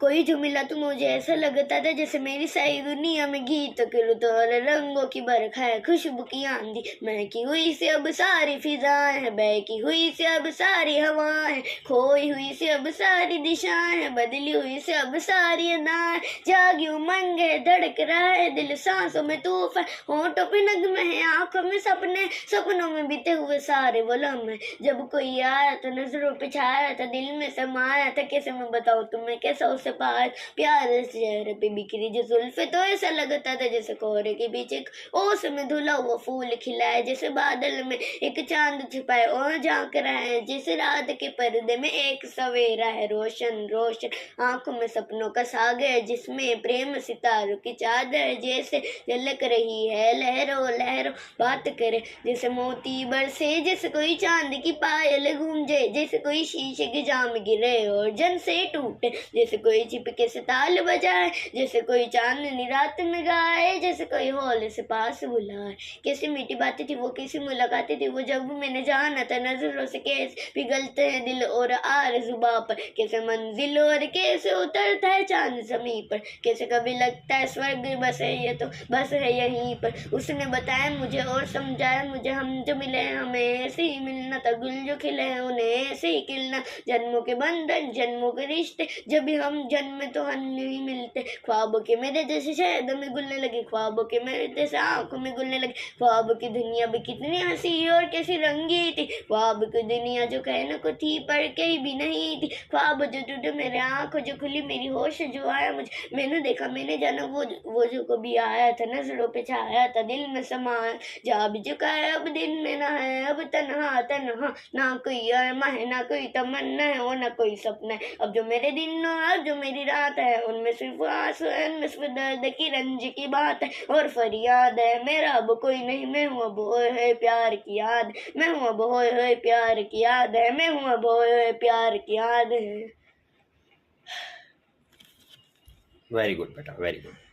कोई जो मिला तो मुझे ऐसा लगता था जैसे मेरी सारी दुनिया में गीत के लुतौर, रंगों की बरखा है, खुशबू की आंधी, महकी हुई से अब सारी फिजाएं हैं, बहकी हुई से अब सारी हवाएं, खोई हुई से अब सारी दिशाएं हैं, बदली हुई से अब सारी अदाएं, जागी उमंग है, धड़क रहा है दिल, सांसों में तूफान, होठों पे नगमे है, आंखों में सपने, सपनों में बीते हुए सारे वो लम्हे, जब कोई आया तो नजरों पे छाया था, दिल में समाया था, कैसे मैं बताऊं तुम्हें कैसा उसे पाया, प्यारे से चेहरे पे बिखरी जो जुल्फे, तो ऐसा लगता था जैसे कोहरे के बीच एक ओस में धुला हुआ फूल खिला है, जैसे बादल में एक चांद छिपाए और झांक रहा है, जैसे रात के पर्दे में एक सवेरा है, रोशन रोशन आंखों में सपनों का सागर, जिसमें प्रेम सितारों की चादर जैसे झलक रही है, लहरों लहरों बात करे, जैसे मोती बरसे, जैसे कोई चांद की पायल गूंजे, जैसे कोई शीशे के जाम गिरे और जन से टूटे, जैसे कोई चिपके से ताल बजाए, जैसे कोई चांदनी रात में गाए, जैसे कोई हौले से पास बुलाए, कैसी मीठी बातें थी वो, कैसी मुलाकातें थी वो, जब मैंने जाना था नजरों से कैसे पिघलते हैं दिल और आरज़ुबां पर, कैसे मंजिल और कैसे उतरता है चांद ज़मीं पर, कैसे कभी लगता है स्वर्ग बस है ये तो बस है यहीं पर, उसने बताया मुझे और समझाया मुझे, हम जो मिले हैं हमें ऐसे ही मिलना था, गुल जो खिले हैं उन्हें ऐसे ही खिलना, जन्मों के बंधन जन्मों के रिश्ते, जब भी हम जन्मे तो हम नहीं मिलते, ख्वाबों के मेरे जैसे शहद में घुलने लगे, ख्वाबों के मेरे जैसे आंखों में घुलने लगे, ख्वाब की दुनिया भी कितनी हंसी और कैसी रंगी थी, ख्वाब की दुनिया जो कहने को थी पर कहीं भी नहीं थी, ख्वाब जो टूटे मेरे आंखों जो खुली मेरी होश जो आया मुझे, मैंने देखा मैंने जाना वो जो कभी आया था नजरों पे छाया था, दिल में समाया जा भी चुका है, अब दिन में ना है, अब तन्हा तन्हा, ना कोई अरमा है ना कोई तमन्ना है और ना कोई सपना है, अब जो मेरे दिन और अब जो मेरी रात है, उनमें सिर्फ आंसू है, उनमें सिर्फ दर्द की रंज की बात है और फरियाद है, मेरा अब कोई नहीं, मैं हूँ अब होए होए प्यार की याद, मैं हूँ अब होए होए प्यार की याद है, मैं हूँ अब होए होए प्यार की याद है। वेरी गुड बेटा, वेरी गुड।